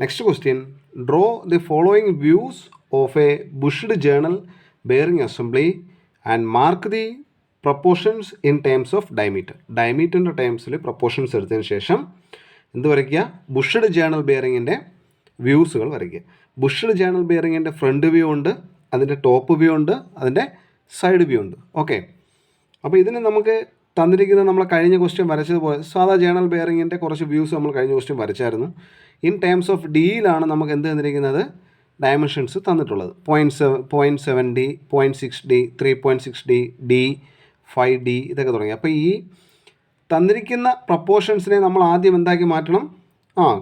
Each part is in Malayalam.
Next question, draw the following views of a bushed journal bearing assembly and mark the proportions in terms of diameter. ഡയമീറ്ററിൻ്റെ ടേംസിൽ പ്രൊപ്പോർഷൻസ് എടുത്തതിന് ശേഷം എന്ത് വരയ്ക്കുക? ബുഷ്ഡ് ജേണൽ ബെയറിങ്ങിൻ്റെ വ്യൂസുകൾ വരയ്ക്കുക. ബുഷ്ഡ് ജേണൽ ബെയറിങ്ങിൻ്റെ ഫ്രണ്ട് വ്യൂ ഉണ്ട്, അതിൻ്റെ ടോപ്പ് വ്യൂ ഉണ്ട്, അതിൻ്റെ സൈഡ് വ്യൂ ഉണ്ട്. ഓക്കെ, അപ്പോൾ ഇതിന് നമുക്ക് തന്നിരിക്കുന്നത് നമ്മൾ കഴിഞ്ഞ ക്വസ്റ്റ്യൻ വരച്ചതുപോലെ സാധാ ജേണൽ ബെയറിങ്ങിൻ്റെ കുറച്ച് വ്യൂസ് നമ്മൾ കഴിഞ്ഞ ക്വസ്റ്റ്യൻ വരച്ചായിരുന്നു. ഇൻ ടേംസ് ഓഫ് ഡിയിലാണ് നമുക്ക് എന്ത് തന്നിരിക്കുന്നത്? ഡയമെൻഷൻസ് തന്നിട്ടുള്ളത്. 0.7D, 0.6D, 3.6D, D, 5D ഇതൊക്കെ തുടങ്ങി. അപ്പോൾ ഈ തന്നിരിക്കുന്ന പ്രപ്പോർഷൻസിനെ നമ്മൾ ആദ്യം എന്താക്കി മാറ്റണം?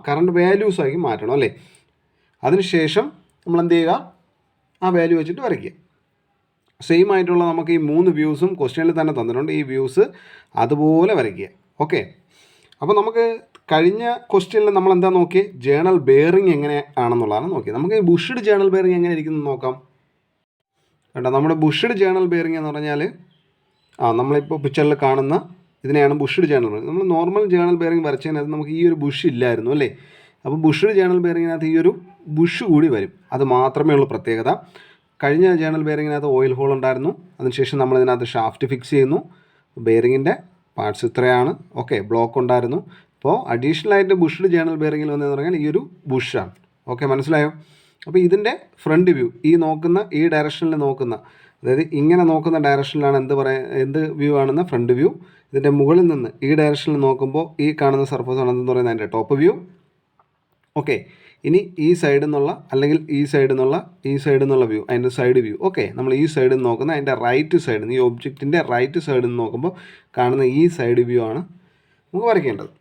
കറണ്ട് വാല്യൂസ് ആക്കി മാറ്റണം അല്ലേ. അതിനുശേഷം നമ്മൾ എന്ത് ചെയ്യുക? ആ വാല്യൂ വെച്ചിട്ട് വരയ്ക്കുക. സെയിം ആയിട്ടുള്ള നമുക്ക് ഈ 3 വ്യൂസും ക്വസ്റ്റ്യനിൽ തന്നെ തന്നിട്ടുണ്ട്. ഈ വ്യൂസ് അതുപോലെ വരയ്ക്കുക. ഓക്കെ, അപ്പോൾ നമുക്ക് കഴിഞ്ഞ ക്വസ്റ്റ്യനിൽ നമ്മൾ എന്താ നോക്കി? ജേണൽ ബെയറിംഗ് എങ്ങനെ ആണെന്നുള്ളതാണ് നോക്കിയത്. നമുക്ക് ഈ ബുഷ്ഡ് ജേണൽ ബെയറിംഗ് എങ്ങനെ ഇരിക്കുന്നു നോക്കാം. കേട്ടോ, നമ്മുടെ ബുഷ്ഡ് ജേണൽ ബെയറിംഗ് എന്ന് പറഞ്ഞാൽ നമ്മളിപ്പോൾ പിക്ചറിൽ കാണുന്ന ഇതിനെയാണ് ബുഷ്ഡ് ജേണൽ ബെയറിംഗ്. നമ്മൾ നോർമൽ ജേണൽ ബെയറിംഗ് വരച്ചതിനകത്ത് നമുക്ക് ഈ ഒരു ബുഷ് ഇല്ലായിരുന്നു അല്ലേ. അപ്പോൾ ബുഷ്ഡ് ജേണൽ ബെയറിങ്ങിനകത്ത് ഈ ഒരു ബുഷ് കൂടി വരും. അത് മാത്രമേ ഉള്ളൂ പ്രത്യേകത. കഴിഞ്ഞ ജേണൽ ബെയറിങ്ങിനകത്ത് ഓയിൽ ഹോൾ ഉണ്ടായിരുന്നു. അതിനുശേഷം നമ്മളിതിനകത്ത് ഷാഫ്റ്റ് ഫിക്സ് ചെയ്യുന്നു. ബെയറിങ്ങിൻ്റെ പാർട്സ് ഇത്രയാണ്. ഓക്കെ, ബ്ലോക്ക് ഉണ്ടായിരുന്നു. അപ്പോൾ അഡീഷണലായിട്ട് ബുഷ്ഡ് ജേണൽ ബെയറിങ്ങിൽ വന്നതെന്ന് പറഞ്ഞാൽ ഈ ഒരു ബുഷാണ്. ഓക്കെ, മനസ്സിലായോ? അപ്പോൾ ഇതിൻ്റെ ഫ്രണ്ട് വ്യൂ ഈ ഡയറക്ഷനിൽ നോക്കുന്ന, അതായത് ഇങ്ങനെ നോക്കുന്ന ഡയറക്ഷനിലാണ് എന്ത് വ്യൂ ആണെന്ന് ഫ്രണ്ട് വ്യൂ. ഇതിൻ്റെ മുകളിൽ നിന്ന് ഈ ഡയറക്ഷനിൽ നോക്കുമ്പോൾ ഈ കാണുന്ന സർഫസ് ആണ് എന്തെന്ന് പറയുന്നത് അതിൻ്റെ ടോപ്പ് വ്യൂ. ഓക്കെ, ഇനി ഈ സൈഡിൽ നിന്നുള്ള അല്ലെങ്കിൽ ഈ സൈഡിൽ നിന്നുള്ള വ്യൂ അതിൻ്റെ സൈഡ് വ്യൂ. ഓക്കെ, നമ്മൾ ഈ സൈഡിൽ നിന്ന് നോക്കുന്ന അതിൻ്റെ റൈറ്റ് സൈഡിൽ നിന്ന്, ഈ ഒബ്ജക്റ്റിൻ്റെ റൈറ്റ് സൈഡിൽ നിന്ന് നോക്കുമ്പോൾ കാണുന്ന ഈ സൈഡ് വ്യൂ ആണ് നമുക്ക് വരയ്ക്കേണ്ടത്.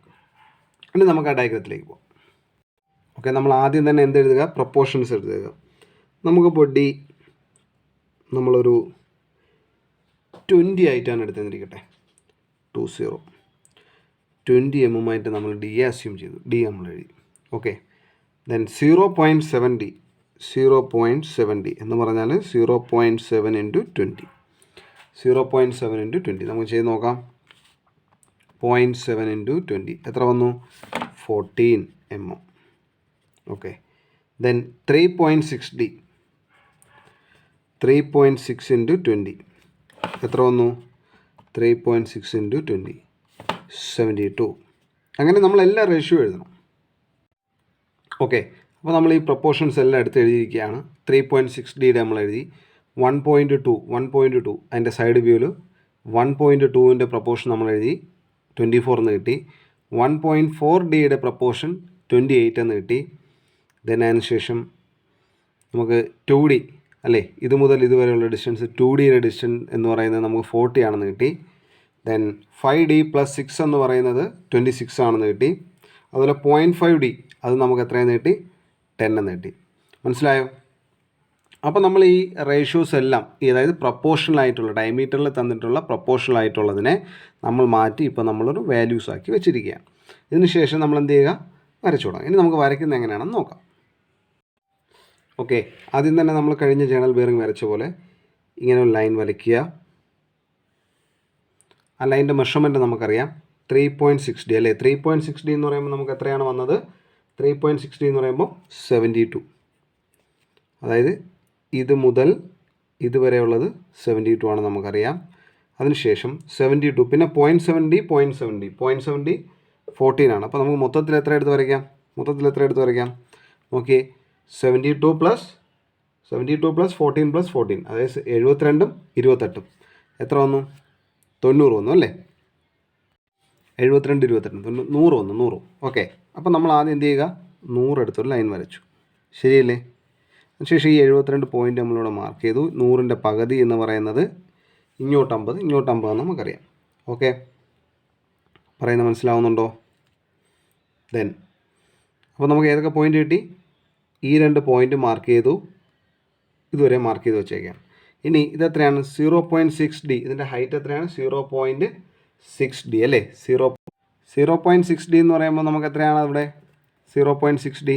ഇനി നമുക്ക് ആ ഡയഗ്രത്തിലേക്ക് പോകാം. ഓക്കെ, നമ്മൾ ആദ്യം തന്നെ എന്തെഴുതുക? പ്രപ്പോർഷൻസ് എഴുതുക. നമുക്കിപ്പോൾ ഡി നമ്മളൊരു 20 ആയിട്ടാണ് എടുത്തെന്നിരിക്കട്ടെ. 20 mm ആയിട്ട് നമ്മൾ ഡി അസ്യൂം ചെയ്തു. ഡി നമ്മൾ എഴുതി. ഓക്കെ, ദെൻ 0.7D എന്ന് പറഞ്ഞാൽ 0.7 × 20. 0.7 × 20 നമുക്ക് ചെയ്ത് നോക്കാം. 0.7 × 20 എത്ര വന്നു? 14 mm. Okay, then 3.6D. 3.6 × 20 എത്ര വന്നു? 3.6 × 20 72. അങ്ങനെ നമ്മളെല്ലാം റേഷ്യോ എഴുതണം. ഓക്കെ, അപ്പോൾ നമ്മൾ ഈ പ്രപ്പോർഷൻസ് എല്ലാം എടുത്ത് എഴുതിയിരിക്കുകയാണ്. 3.6D നമ്മൾ എഴുതി. 1.2 അതിൻ്റെ സൈഡ് വ്യൂവിൽ 1.2ൻ്റെ പ്രപ്പോർഷൻ നമ്മൾ എഴുതി 24 എന്ന് കിട്ടി. 1.4Dയുടെ പ്രപ്പോർഷൻ 28 എന്ന് കിട്ടി. ദെൻ അതിനുശേഷം നമുക്ക് 2D അല്ലേ, ഇത് മുതൽ ഇതുവരെയുള്ള ഡിസ്റ്റൻസ് 2Dയുടെ ഡിസ്റ്റൻസ് എന്ന് പറയുന്നത് നമുക്ക് 40 ആണെന്ന് കിട്ടി. ദെൻ 5D + 6 എന്ന് പറയുന്നത് 26 ആണെന്ന് കിട്ടി. അതുപോലെ 0.5D അത് നമുക്ക് എത്രയെന്ന് കിട്ടി? 10 എന്ന് കിട്ടി. മനസ്സിലായോ? അപ്പോൾ നമ്മൾ ഈ റേഷ്യോസ് എല്ലാം അതായത് പ്രപ്പോർഷണൽ ആയിട്ടുള്ള ഡയമീറ്ററിൽ തന്നിട്ടുള്ള പ്രപ്പോർഷണൽ ആയിട്ടുള്ളതിനെ നമ്മൾ മാറ്റി ഇപ്പോൾ നമ്മളൊരു വാല്യൂസ് ആക്കി വെച്ചിരിക്കുകയാണ്. ഇതിന് ശേഷം നമ്മൾ എന്ത് ചെയ്യുക? വരച്ചു തുടങ്ങാം. ഇനി നമുക്ക് വരയ്ക്കുന്നത് എങ്ങനെയാണെന്ന് നോക്കാം. ഓക്കെ, ആദ്യം തന്നെ നമ്മൾ കഴിഞ്ഞ ജേണൽ ബെയറിംഗ് വരച്ച പോലെ ഇങ്ങനെ ഒരു ലൈൻ വരയ്ക്കുക. ആ ലൈൻ്റെ മെഷർമെൻറ്റ് നമുക്കറിയാം 3.6D അല്ലേ. 3.6D എന്ന് പറയുമ്പോൾ നമുക്ക് എത്രയാണ് വന്നത്? 3.6D എന്ന് പറയുമ്പോൾ 72. അതായത് ഇത് മുതൽ ഇതുവരെയുള്ളത് 72 ആണ് നമുക്കറിയാം. അതിനുശേഷം 72 പിന്നെ 0.7D 14 ആണ്. അപ്പോൾ നമുക്ക് മൊത്തത്തിൽ എത്ര എടുത്ത് വരയ്ക്കാം? നോക്കിയേ, 72 + 14 + 14 അതായത് 72ഉം 28ഉം എത്ര വന്നു? 90 വന്നു അല്ലേ. 72 28 100 വന്നു. 100. ഓക്കെ, അപ്പോൾ നമ്മൾ ആദ്യം എന്ത് ചെയ്യുക? 100 എടുത്തൊരു ലൈൻ വരച്ചു. ശരിയല്ലേ? അതിനുശേഷം ഈ 72 പോയിൻ്റ് നമ്മളിവിടെ മാർക്ക് ചെയ്തു. 100ൻ്റെ പകുതി എന്ന് പറയുന്നത് ഇങ്ങോട്ട് 50 എന്ന് നമുക്കറിയാം. ഓക്കെ, പറയുന്നത് മനസ്സിലാവുന്നുണ്ടോ? ദെൻ അപ്പോൾ നമുക്ക് ഏതൊക്കെ പോയിൻ്റ് കിട്ടി? ഈ 2 പോയിൻ്റ് മാർക്ക് ചെയ്തു, ഇതുവരെ മാർക്ക് ചെയ്ത് വെച്ചേക്കാം. ഇനി ഇതെത്രയാണ്? 0.6D. ഇതിൻ്റെ ഹൈറ്റ് എത്രയാണ്? 0.6D അല്ലേ. 0.6D എന്ന് പറയുമ്പോൾ നമുക്ക് എത്രയാണ് അവിടെ? 0.6D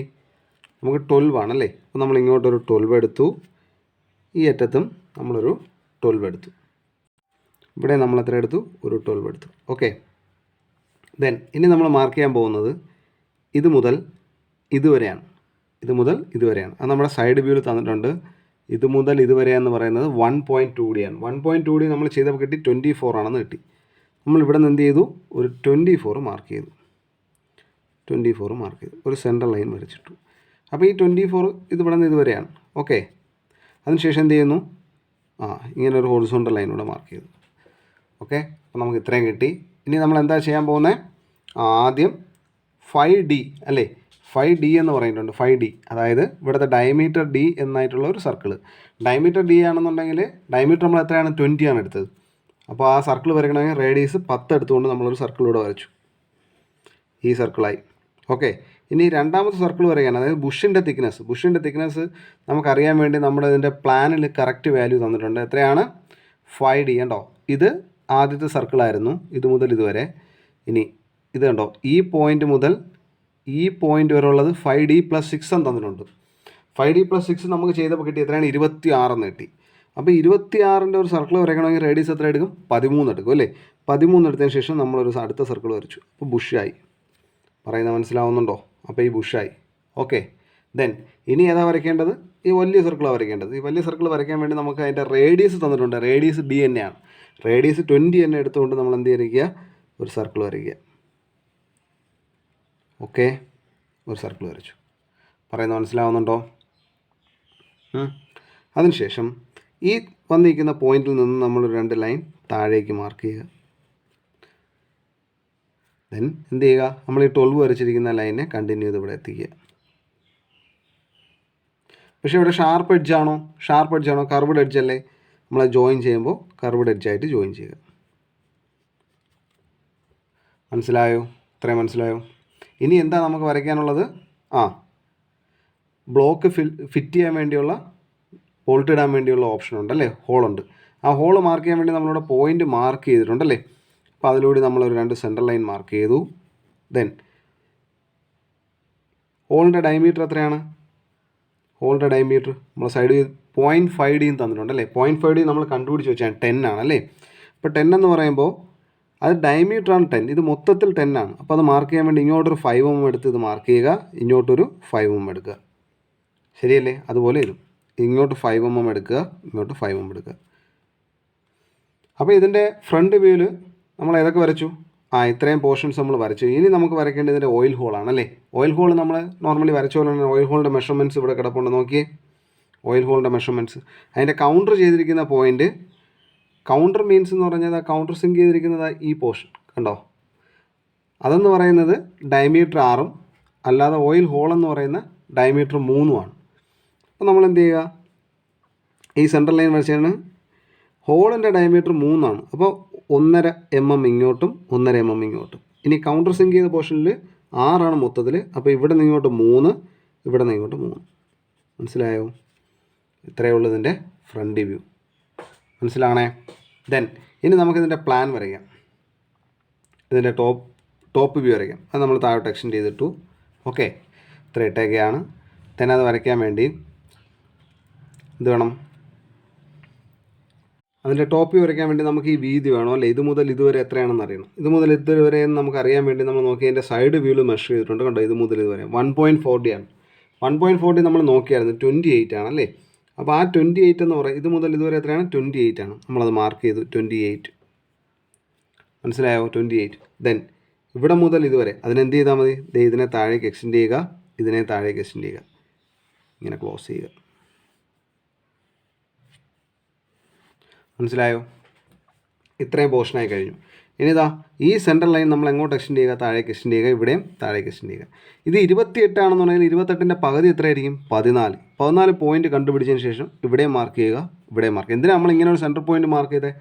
നമുക്ക് 12 ആണല്ലേ. അപ്പോൾ നമ്മൾ ഇങ്ങോട്ടൊരു 12 എടുത്തു, ഈ അറ്റത്തും നമ്മളൊരു 12 എടുത്തു, ഇവിടെ നമ്മൾ എത്ര എടുത്തു? ഒരു 12 എടുത്തു. ഓക്കെ, ദെൻ ഇനി നമ്മൾ മാർക്ക് ചെയ്യാൻ പോകുന്നത് ഇത് മുതൽ ഇതുവരെയാണ്. ഇത് മുതൽ ഇതുവരെയാണ്. അത് നമ്മുടെ സൈഡ് വ്യൂവിൽ തന്നിട്ടുണ്ട്. ഇത് മുതൽ ഇതുവരെ എന്ന് പറയുന്നത് 1.2D ആണ്. 1.2D നമ്മൾ ചെയ്തപ്പോൾ കിട്ടി 24 ആണെന്ന് കിട്ടി. നമ്മൾ ഇവിടെ നിന്ന് എന്ത് ചെയ്തു, ഒരു 24 മാർക്ക് ചെയ്തു. 24 മാർക്ക് ചെയ്തു, ഒരു സെൻട്രൽ ലൈൻ വരച്ചിട്ടു. അപ്പോൾ ഈ 24 ഇത് ഇവിടെ നിന്ന് ഇതുവരെയാണ്. ഓക്കെ, അതിനുശേഷം എന്ത് ചെയ്യുന്നു, ഇങ്ങനെ ഒരു ഹോറിസോണ്ടൽ ലൈൻ കൂടെ മാർക്ക് ചെയ്തു. ഓക്കെ, അപ്പോൾ നമുക്ക് ഇത്രയും കിട്ടി. ഇനി നമ്മൾ എന്താ ചെയ്യാൻ പോകുന്നത്, ആദ്യം 5D അല്ലേ, 5D എന്ന് പറയുന്നുണ്ട്. 5D അതായത് ഇവിടുത്തെ ഡയമീറ്റർ D എന്നായിട്ടുള്ള ഒരു സർക്കിൾ. ഡയമീറ്റർ D ആണെന്നുണ്ടെങ്കിൽ ഡയമീറ്റർ നമ്മൾ എത്രയാണ്, 20 ആണ് എടുത്തത്. അപ്പോൾ ആ സർക്കിൾ വരയ്ക്കണമെങ്കിൽ റേഡിയസ് 10 എടുത്തുകൊണ്ട് നമ്മളൊരു സർക്കിളിലൂടെ വരച്ചു. ഈ സർക്കിളായി. ഓക്കെ, ഇനി രണ്ടാമത്തെ സർക്കിൾ വരയ്ക്കാൻ, അതായത് ബുഷിൻ്റെ തിക്നെസ് നമുക്കറിയാൻ വേണ്ടി നമ്മുടെ ഇതിൻ്റെ പ്ലാനിൽ കറക്റ്റ് വാല്യൂ തന്നിട്ടുണ്ട്. എത്രയാണ്, 5D കണ്ടോ. ഇത് ആദ്യത്തെ സർക്കിളായിരുന്നു, ഇത് മുതൽ ഇതുവരെ. ഇനി ഇത് കണ്ടോ, ഈ പോയിൻ്റ് മുതൽ ഈ പോയിൻ്റ് വരെ ഉള്ളത് 5D + 6 എന്ന് തന്നിട്ടുണ്ട്. 5D + 6 നമുക്ക് ചെയ്തപ്പോൾ കിട്ടി എത്രയാണ്, 26 എന്ന് കിട്ടി. അപ്പോൾ 26ൻ്റെ ഒരു സർക്കിൾ വരയ്ക്കണമെങ്കിൽ റേഡിയസ് എത്ര എടുക്കും, 13 എടുക്കും അല്ലേ. 13 എടുത്തതിന് ശേഷം നമ്മളൊരു അടുത്ത സർക്കിൾ വരച്ചു. അപ്പോൾ ബുഷായി. പറയുന്നത് മനസ്സിലാവുന്നുണ്ടോ? അപ്പോൾ ഈ ബുഷായി. ഓക്കെ, ദെൻ ഇനി ഏതാ വരയ്ക്കേണ്ടത്, ഈ വലിയ സർക്കിളാണ് വരയ്ക്കേണ്ടത്. ഈ വലിയ സർക്കിൾ വരയ്ക്കാൻ വേണ്ടി നമുക്ക് അതിൻ്റെ റേഡിയസ് തന്നിട്ടുണ്ട്. റേഡിയസ് D തന്നെയാണ്. റേഡിയസ് 20 തന്നെ എടുത്തുകൊണ്ട് നമ്മൾ എന്ത് വരയ്ക്കുക, ഒരു സർക്കിൾ വരയ്ക്കുക. ഓക്കെ, ഒരു സർക്കിൾ വരച്ചു. പറയുന്നത് മനസ്സിലാവുന്നുണ്ടോ? അതിനുശേഷം ഈ വന്നിരിക്കുന്ന പോയിന്റിൽ നിന്ന് നമ്മൾ 2 ലൈൻ താഴേക്ക് മാർക്ക് ചെയ്യുക. ദെൻ എന്ത് ചെയ്യുക, നമ്മൾ ഈ 12 വരച്ചിരിക്കുന്ന ലൈനെ കണ്ടിന്യൂ ചെയ്ത് ഇവിടെ എത്തിക്കുക. പക്ഷേ ഇവിടെ ഷാർപ്പ് എഡ്ജാണോ കർവ്ഡ് എഡ്ജ് അല്ലേ. നമ്മൾ ജോയിൻ ചെയ്യുമ്പോൾ കർവ്ഡ് എഡ്ജായിട്ട് ജോയിൻ ചെയ്യുക. മനസ്സിലായോ? ഇത്രയും മനസ്സിലായോ? ഇനി എന്താ നമുക്ക് വരയ്ക്കാനുള്ളത്, ബ്ലോക്ക് ഫിറ്റ് ചെയ്യാൻ വേണ്ടിയുള്ള, ബോൾട്ട് ഇടാൻ വേണ്ടിയുള്ള ഓപ്ഷൻ ഉണ്ടല്ലേ, ഹോളുണ്ട്. ആ ഹോൾ മാർക്ക് ചെയ്യാൻ വേണ്ടി നമ്മളിവിടെ പോയിൻ്റ് മാർക്ക് ചെയ്തിട്ടുണ്ടല്ലേ. അപ്പോൾ അതിലൂടെ നമ്മളൊരു 2 സെൻട്രൽ ലൈൻ മാർക്ക് ചെയ്തു. ദെൻ ഹോളിൻ്റെ ഡയമീറ്റർ എത്രയാണ്, ഹോളിൻ്റെ ഡയമീറ്റർ നമ്മൾ സൈഡ് 0.5D തന്നിട്ടുണ്ടല്ലേ. 0.5D നമ്മൾ കണ്ടുപിടിച്ച് വെച്ചാൽ 10 ആണല്ലേ. അപ്പോൾ 10 എന്ന് പറയുമ്പോൾ അത് ഡയമീറ്ററാണ് 10, ഇത് മൊത്തത്തിൽ 10 ആണ്. അപ്പോൾ അത് മാർക്ക് ചെയ്യാൻ വേണ്ടി ഇങ്ങോട്ടൊരു 5 mm എടുത്ത് ഇത് മാർക്ക് ചെയ്യുക, ഇങ്ങോട്ടൊരു 5 mm എടുക്കുക. ശരിയല്ലേ? അതുപോലെ ഇതും ഇങ്ങോട്ട് 5 mm എടുക്കുക, ഇങ്ങോട്ട് 5 mm എടുക്കുക. അപ്പോൾ ഇതിൻ്റെ ഫ്രണ്ട് വ്യൂവിൽ നമ്മൾ ഏതൊക്കെ വരച്ചു, ഇത്രയും പോർഷൻസ് നമ്മൾ വരച്ചു. ഇനി നമുക്ക് വരയ്ക്കേണ്ടത് ഇതിൻ്റെ ഓയിൽ ഹോളാണല്ലേ. ഓയിൽ ഹോൾ നമ്മൾ നോർമലി വരച്ച പോലെ തന്നെ ഓയിൽ ഹോളിൻ്റെ മെഷർമെൻറ്റ്സ് ഇവിടെ കിടപ്പുണ്ട്. നോക്കിയേ, ഓയിൽ ഹോളിൻ്റെ മെഷർമെൻറ്റ്സ്. അതിൻ്റെ കൗണ്ടർ ചെയ്തിരിക്കുന്ന പോയിൻറ്റ്, കൗണ്ടർ മീൻസ് എന്ന് പറഞ്ഞാൽ കൗണ്ടർ സിങ്ക് ചെയ്തിരിക്കുന്നത് ഈ പോർഷൻ കണ്ടോ. അതെന്ന് പറയുന്നത് ഡയമീറ്റർ 6 അല്ലാതെ ഓയിൽ ഹോൾ എന്ന് പറയുന്ന ഡയമീറ്റർ 3 ആണ്. അപ്പോൾ നമ്മൾ എന്ത് ചെയ്യുക, ഈ സെൻട്രൽ ലൈൻ വരച്ചാണ്. ഹോളിൻ്റെ ഡയമീറ്റർ 3 ആണ്. അപ്പോൾ 1.5 mm ഇങ്ങോട്ടും 1.5 mm ഇങ്ങോട്ടും. ഇനി കൗണ്ടർ സിങ്ക് ചെയ്ത പോർഷനിൽ 6 ആണ് മൊത്തത്തിൽ. അപ്പോൾ ഇവിടെ നിന്ന് ഇങ്ങോട്ട് 3, ഇവിടെ നിന്ന് ഇങ്ങോട്ട് 3. മനസ്സിലായോ? ഇത്രയേ ഉള്ളൂ ഇതിൻ്റെ ഫ്രണ്ട് വ്യൂ. മനസ്സിലാണേ? ദെൻ ഇനി നമുക്കിതിൻ്റെ പ്ലാൻ വരയ്ക്കാം. ഇതിൻ്റെ ടോപ്പ് വ്യൂ വരയ്ക്കാം. അത് നമ്മൾ താഴോട്ട് എക്സ്റ്റെൻഡ് ചെയ്തിട്ടു. ഓക്കെ, ഇത്ര ഇട്ടേക്കെയാണ്. ദെൻ അത് വരയ്ക്കാൻ വേണ്ടി എന്ത് വേണം, അതിൻ്റെ ടോപ്പ് വ്യൂ വരയ്ക്കാൻ വേണ്ടി നമുക്ക് ഈ വീതി വേണം അല്ലേ. ഇത് മുതൽ ഇതുവരെ എത്രയാണെന്ന് അറിയണം. ഇത് മുതൽ ഇതുവരെ എന്ന് നമുക്ക് അറിയാൻ വേണ്ടി നമ്മൾ നോക്കി അതിൻ്റെ സൈഡ് വ്യൂവിൽ മെഷർ ചെയ്തിട്ടുണ്ട്. കണ്ടോ, ഇത് മുതൽ ഇതുവരെ 1.4D ആണ്. 1.4D നമ്മൾ നോക്കിയായിരുന്നു, 28 ആണല്ലേ. അപ്പോൾ ആ 28 എന്ന് പറയും, ഇത് മുതൽ ഇതുവരെ എത്രയാണ്, 28 ആണ്. നമ്മളത് മാർക്ക് ചെയ്തു, 28. മനസ്സിലായോ? 28. ദെൻ ഇവിടെ മുതൽ ഇതുവരെ അതിനെന്ത് ചെയ്താൽ മതി, ഇതിനെ താഴേക്ക് എക്സ്റ്റെൻഡ് ചെയ്യുക, ഇതിനെ താഴേക്ക് എക്സ്റ്റെൻഡ് ചെയ്യുക, ഇങ്ങനെ ക്ലോസ് ചെയ്യുക. മനസ്സിലായോ? ഇത്രയും പോർഷനായി കഴിഞ്ഞു. ഇനി ഇതാ ഈ സെൻട്രൽ ലൈൻ നമ്മൾ എങ്ങോട്ട് എക്സ്റ്റെൻഡ് ചെയ്യുക, താഴേക്ക് എക്സ്റ്റെൻഡ് ചെയ്യുക, ഇവിടെയും താഴേക്ക് എക്സ്റ്റെൻഡ് ചെയ്യുക. ഇത് 28 ആണെന്നുണ്ടെങ്കിൽ 28ൻ്റെ പകുതി എത്രയായിരിക്കും, 14. 14 പോയിൻറ്റ് കണ്ടുപിടിച്ചതിന് ശേഷം ഇവിടെയും മാർക്ക് ചെയ്യുക, ഇവിടെയും മാർക്ക് ചെയ്യുക. എന്തിനാണ് നമ്മൾ ഇങ്ങനെ ഒരു സെൻറ്റർ പോയിൻറ്റ് മാർക്ക് ചെയ്തത്,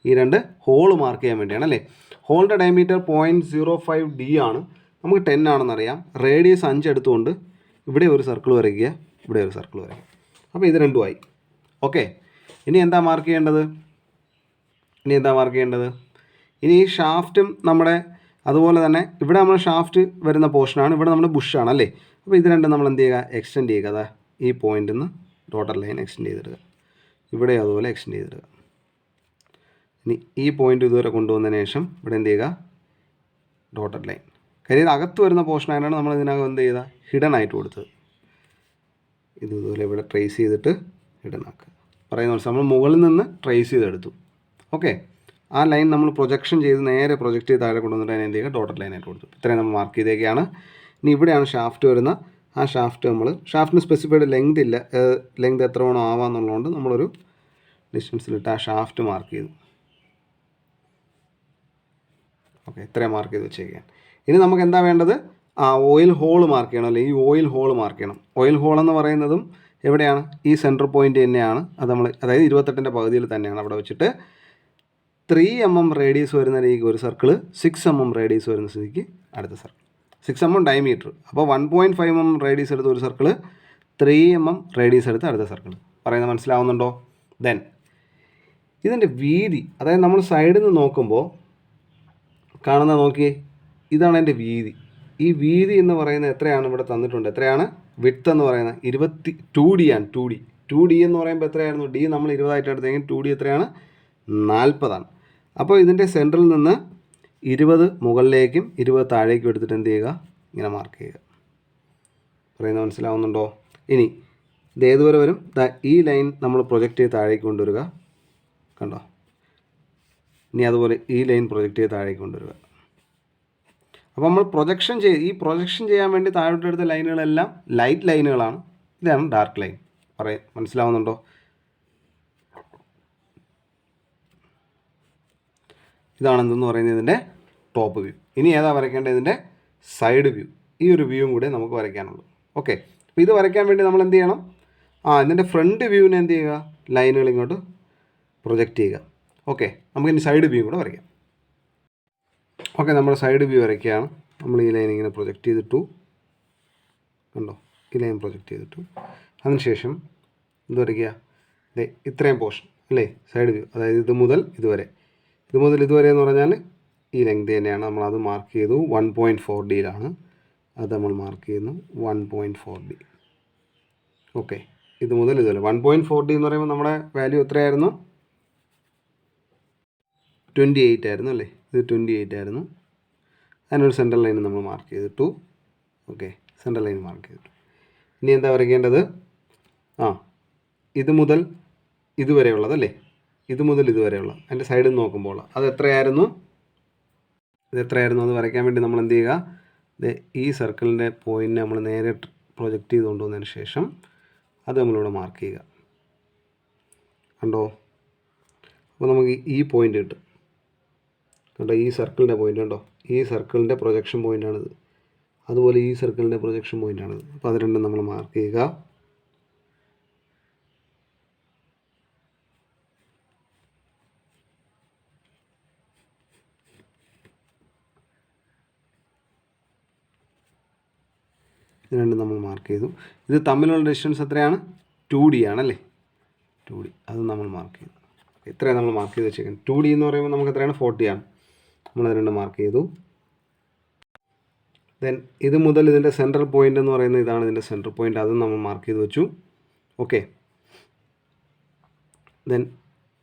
ഈ 2 ഹോൾ മാർക്ക് ചെയ്യാൻ വേണ്ടിയാണ് അല്ലേ. ഹോളിൻ്റെ ഡയമീറ്റർ 0.05D ആണ്, നമുക്ക് 10 ആണെന്നറിയാം. റേഡിയസ് 5 എടുത്തുകൊണ്ട് ഇവിടെ ഒരു സർക്കിൾ വരയ്ക്കുക, ഇവിടെ ഒരു സർക്കിൾ വരയ്ക്കുക. അപ്പോൾ ഇത് രണ്ടുമായി. ഓക്കെ, ഇനി എന്താ മാർക്ക് ചെയ്യേണ്ടത്, ഇനി ഈ ഷാഫ്റ്റും നമ്മുടെ അതുപോലെ തന്നെ ഇവിടെ നമ്മൾ ഷാഫ്റ്റ് വരുന്ന പോർഷനാണ്, ഇവിടെ നമ്മുടെ ബുഷാണ് അല്ലേ. അപ്പോൾ ഇത് രണ്ടും നമ്മൾ എന്ത് ചെയ്യുക, എക്സ്റ്റെൻഡ് ചെയ്യുക. അതാ ഈ പോയിന്റിൽ നിന്ന് ഡോട്ടർ ലൈൻ എക്സ്റ്റെൻഡ് ചെയ്തിടുക, ഇവിടെ അതുപോലെ എക്സ്റ്റെൻഡ് ചെയ്തിടുക. ഇനി ഈ പോയിന്റ് ഇതുവരെ കൊണ്ടുവന്നതിന് ശേഷം ഇവിടെ എന്ത് ചെയ്യുക, ഡോട്ടർ ലൈൻ. കാര്യം ഇത് അകത്ത് വരുന്ന പോർഷൻ ആയതുകൊണ്ടാണ് നമ്മൾ ഇതിനകം എന്ത് ചെയ്താൽ ഹിഡൻ ആയിട്ട് കൊടുത്തത്. ഇതുപോലെ ഇവിടെ ട്രേസ് ചെയ്തിട്ട് ഹിഡൻ ആക്കുക. പറയുന്ന മനസ്സിലായി, നമ്മൾ മുകളിൽ നിന്ന് ട്രേസ് ചെയ്തെടുത്തു. ഓക്കെ, ആ ലൈൻ നമ്മൾ പ്രൊജക്ഷൻ ചെയ്ത് നേരെ പ്രൊജക്റ്റ് ചെയ്ത് താഴെ കൊണ്ടുവന്നിട്ട് അതിനെ എന്ത് ചെയ്യുക, ഡോട്ടഡ് ലൈനായിട്ട് കൊടുത്തു. ഇത്രയും നമ്മൾ മാർക്ക് ചെയ്തേക്കാണ്. ഇനി ഇവിടെയാണ് ഷാഫ്റ്റ് വരുന്ന. ആ ഷാഫ്റ്റ് ഷാഫ്റ്റിന് സ്പെസിഫൈഡ് ലെങ്ത് ഇല്ല, ലെങ്ത് എത്ര വേണോ ആവാമെന്നുള്ളതുകൊണ്ട് നമ്മളൊരു ഡിസ്റ്റൻസിലിട്ട് ആ ഷാഫ്റ്റ് മാർക്ക് ചെയ്തു. ഓക്കെ, ഇത്രയും മാർക്ക് ചെയ്ത് വെച്ചേക്കാൻ. ഇനി നമുക്ക് എന്താ വേണ്ടത്, ആ ഓയിൽ ഹോൾ മാർക്ക് ചെയ്യണം, അല്ലെങ്കിൽ ഈ ഓയിൽ ഹോൾ മാർക്ക് ചെയ്യണം. ഓയിൽ ഹോൾ എന്ന് പറയുന്നതും എവിടെയാണ്, ഈ സെൻറ്റർ പോയിൻ്റ് തന്നെയാണ്. അത് അതായത് 28ൻ്റെ പകുതിയിൽ തന്നെയാണ് അവിടെ വെച്ചിട്ട് 3 mm റേഡിയസ് വരുന്ന രീതിക്ക് ഒരു സർക്കിൾ, 6 mm റേഡിയസ് വരുന്ന സ്ഥിതിക്ക് അടുത്ത സർക്കിൾ, 6 mm ഡയമീറ്റർ. അപ്പോൾ 1.5 mm റേഡിയസ് എടുത്ത് ഒരു സർക്കിൾ, 3 mm റേഡിയസ് എടുത്ത് അടുത്ത സർക്കിൾ. പറയുന്നത് മനസ്സിലാവുന്നുണ്ടോ? ദെൻ ഇതിൻ്റെ വീതി, അതായത് നമ്മൾ സൈഡിൽ നിന്ന് നോക്കുമ്പോൾ കാണുന്ന നോക്കിയേ, ഇതാണ് എൻ്റെ വീതി. ഈ വീതി എന്ന് പറയുന്നത് എത്രയാണ് ഇവിടെ തന്നിട്ടുണ്ട്, എത്രയാണ് വിഡ്ത്ത് എന്ന് പറയുന്നത് 2D ആണ്. 2D എന്ന് പറയുമ്പോൾ എത്രയായിരുന്നു, D നമ്മൾ 20 എടുത്തെങ്കിൽ 2D എത്രയാണ്, 40 ആണ്. അപ്പോൾ ഇതിൻ്റെ സെൻറ്ററിൽ നിന്ന് 20 മുകളിലേക്കും 20 താഴേക്കും എടുത്തിട്ട് എന്ത് ചെയ്യുക, ഇങ്ങനെ മാർക്ക് ചെയ്യുക. പറയുന്നത് മനസ്സിലാവുന്നുണ്ടോ? ഇനി ഇത് ഏതുവരെ വരും, ഈ ലൈൻ നമ്മൾ പ്രൊജക്റ്റ് ചെയ്ത് താഴേക്ക് കൊണ്ടുവരിക, കണ്ടോ? ഇനി അതുപോലെ ഈ ലൈൻ പ്രൊജക്റ്റ് ചെയ്ത് താഴേക്ക് കൊണ്ടുവരിക. അപ്പോൾ നമ്മൾ ഈ പ്രൊജക്ഷൻ ചെയ്യാൻ വേണ്ടി താഴോട്ടെടുത്ത ലൈനുകളെല്ലാം ലൈറ്റ് ലൈനുകളാണ്. ഇതാണ് ഡാർക്ക് ലൈൻ. മനസ്സിലാവുന്നുണ്ടോ? ഇതാണ് എന്തെന്ന് പറയുന്നത് ഇതിൻ്റെ ടോപ്പ് വ്യൂ. ഇനി ഏതാ വരയ്ക്കേണ്ടത്, ഇതിൻ്റെ സൈഡ് വ്യൂ. ഈ ഒരു വ്യൂവും കൂടെ നമുക്ക് വരയ്ക്കാനുള്ളൂ. ഓക്കെ, അപ്പോൾ ഇത് വരയ്ക്കാൻ വേണ്ടി നമ്മൾ എന്ത് ചെയ്യണം, ഇതിൻ്റെ ഫ്രണ്ട് വ്യൂവിനെ എന്ത് ചെയ്യുക, ലൈനുകൾ ഇങ്ങോട്ട് പ്രൊജക്റ്റ് ചെയ്യുക. ഓക്കെ, നമുക്കിനി സൈഡ് വ്യൂ കൂടെ വരയ്ക്കാം. ഓക്കെ, നമ്മൾ സൈഡ് വ്യൂ വരയ്ക്കുകയാണ്. നമ്മൾ ഈ ലൈൻ ഇങ്ങനെ പ്രൊജക്റ്റ് ചെയ്തിട്ടു, കണ്ടോ? ഈ ലൈൻ പ്രൊജക്റ്റ് ചെയ്തിട്ടു. അതിനുശേഷം ഇത് വരയ്ക്കുക, ഇത്രയും പോർഷൻ അല്ലേ സൈഡ് വ്യൂ, അതായത് ഇത് മുതൽ ഇതുവരെ എന്ന് പറഞ്ഞാൽ ഈ ലെങ്ത് തന്നെയാണ്. നമ്മളത് മാർക്ക് ചെയ്തു 1.4D അത് നമ്മൾ മാർക്ക് ചെയ്യുന്നു 1.4D. ഓക്കെ, ഇത് മുതൽ ഇതുവരെ 1.4D എന്ന് പറയുമ്പോൾ നമ്മുടെ വാല്യൂ എത്രയായിരുന്നു, 28 ആയിരുന്നു അല്ലേ? ഇത് 28 ആയിരുന്നു. അതിനൊരു സെൻട്രൽ ലൈൻ നമ്മൾ മാർക്ക് ചെയ്തിട്ടു. ഓക്കെ, സെൻട്രൽ ലൈൻ മാർക്ക് ചെയ്തിട്ടു. ഇനി എന്താ വരയ്ക്കേണ്ടത്, ഇത് മുതൽ ഇതുവരെയുള്ളതല്ലേ, ഇത് മുതൽ ഇതുവരെയുള്ള അതിൻ്റെ സൈഡിൽ നിന്ന് നോക്കുമ്പോൾ അത് എത്രയായിരുന്നു, അത് വരയ്ക്കാൻ വേണ്ടി നമ്മൾ എന്ത് ചെയ്യുക, ഈ സർക്കിളിൻ്റെ പോയിൻറ്റിനെ നമ്മൾ നേരെ പ്രൊജക്റ്റ് ചെയ്ത് കൊണ്ടുവന്നതിന് ശേഷം അത് നമ്മളിവിടെ മാർക്ക് ചെയ്യുക. കണ്ടോ? അപ്പോൾ നമുക്ക് ഈ പോയിൻ്റ് കിട്ടും. കണ്ടോ? ഈ സർക്കിളിൻ്റെ പോയിൻ്റ് കണ്ടോ? ഈ സർക്കിളിൻ്റെ പ്രൊജക്ഷൻ പോയിൻ്റാണിത്. അതുപോലെ ഈ സർക്കിളിൻ്റെ പ്രൊജക്ഷൻ പോയിൻ്റാണിത്. അപ്പോൾ അത് രണ്ടും നമ്മൾ മാർക്ക് ചെയ്യുക. ഇത് രണ്ടും നമ്മൾ മാർക്ക് ചെയ്തു. ഇത് തമ്മിലുള്ള ഡിസ്റ്റൻസ് എത്രയാണ്, 2D ആണല്ലേ, 2D. അത് നമ്മൾ മാർക്ക് ചെയ്തു. ഇത്രയും നമ്മൾ മാർക്ക് ചെയ്ത് വെച്ചേക്കാം. 2D എന്ന് പറയുമ്പോൾ നമുക്ക് എത്രയാണ്, 40 ആണ്. നമ്മളത് രണ്ട് മാർക്ക് ചെയ്തു. ദെൻ ഇത് മുതൽ ഇതിൻ്റെ സെൻട്രൽ പോയിൻ്റ് എന്ന് പറയുന്നത് ഇതാണ് ഇതിൻ്റെ സെൻട്രൽ പോയിൻ്റ്, അതും നമ്മൾ മാർക്ക് ചെയ്ത് വെച്ചു. ഓക്കെ, ദെൻ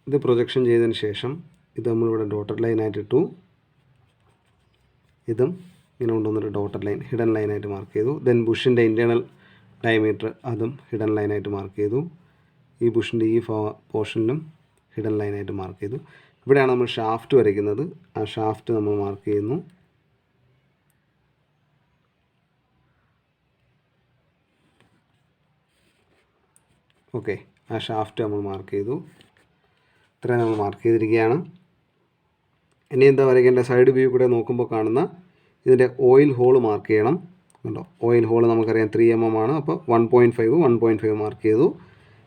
ഇത് പ്രൊജക്ഷൻ ചെയ്തതിന് ശേഷം ഇത് നമ്മളിവിടെ ഡോട്ടഡ് ലൈനായിട്ട് ഇട്ടു. ഇതും ഇങ്ങനെ കൊണ്ടുവന്നൊരു ഡോട്ടഡ് ലൈൻ, ഹിഡൻ ലൈനായിട്ട് മാർക്ക് ചെയ്തു. ദെൻ ബുഷിൻ്റെ ഇൻറ്റേർണൽ ഡയമീറ്റർ അതും ഹിഡൻ ലൈനായിട്ട് മാർക്ക് ചെയ്തു. ഈ ബുഷിൻ്റെ ഈ പോർഷനിലും ഹിഡൻ ലൈനായിട്ട് മാർക്ക് ചെയ്തു. ഇവിടെയാണ് നമ്മൾ ഷാഫ്റ്റ് വരയ്ക്കുന്നത്. ആ ഷാഫ്റ്റ് നമ്മൾ മാർക്ക് ചെയ്യുന്നു. ഓക്കെ, ആ ഷാഫ്റ്റ് നമ്മൾ മാർക്ക് ചെയ്തു. ഇത്രയും നമ്മൾ മാർക്ക് ചെയ്തിരിക്കുകയാണ്. ഇനി എന്താ വരയ്ക്കേണ്ട, സൈഡ് വ്യൂ കൂടെ നോക്കുമ്പോൾ കാണുന്ന ഇതിൻ്റെ ഓയിൽ ഹോൾ മാർക്ക് ചെയ്യണം. കണ്ടോ? ഓയിൽ ഹോൾ നമുക്കറിയാം 3 mm ആണ്. അപ്പോൾ 1.5 മാർക്ക് ചെയ്തു.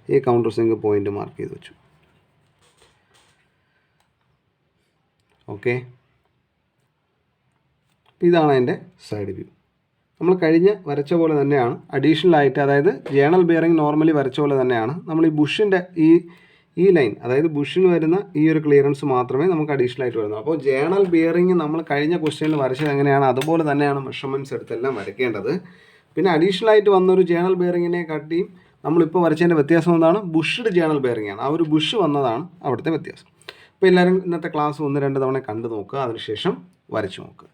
ഈ കൗണ്ടർ സിങ്ക് പോയിൻ്റ് മാർക്ക് ചെയ്ത് വെച്ചു. ഓക്കെ, ഇതാണ് അതിൻ്റെ സൈഡ് വ്യൂ. നമ്മൾ കഴിഞ്ഞ് വരച്ച പോലെ തന്നെയാണ് അഡീഷണൽ ആയിട്ട്, അതായത് ജേണൽ ബെയറിംഗ് നോർമലി വരച്ച പോലെ തന്നെയാണ് നമ്മൾ ഈ ബുഷിൻ്റെ ഈ ലൈൻ, അതായത് ബുഷിന് വരുന്ന ഈ ഒരു ക്ലിയറൻസ് മാത്രമേ നമുക്ക് അഡീഷണൽ ആയിട്ട് വരുന്നു. അപ്പോൾ ജേണൽ ബിയറിംഗ് നമ്മൾ കഴിഞ്ഞ ക്വസ്റ്റ്യനിൽ വരച്ചത് എങ്ങനെയാണ് അതുപോലെ തന്നെയാണ് മെഷർമെൻറ്റ്സ് എടുത്തെല്ലാം വരയ്ക്കേണ്ടത്. പിന്നെ അഡീഷണൽ ആയിട്ട് വന്നൊരു ജേണൽ ബെയറിങ്ങിനെ കാട്ടിയും നമ്മളിപ്പോൾ വരച്ചതിൻ്റെ വ്യത്യാസം എന്താണ്, ബുഷ്ഡ് ജേണൽ ബെയറിംഗ് ആണ്. ആ ഒരു ബുഷ് വന്നതാണ് അവിടുത്തെ വ്യത്യാസം. അപ്പോൾ എല്ലാവരും ഇന്നത്തെ ക്ലാസ് 1-2 തവണ കണ്ടു നോക്കുക, അതിനുശേഷം വരച്ചു നോക്കുക.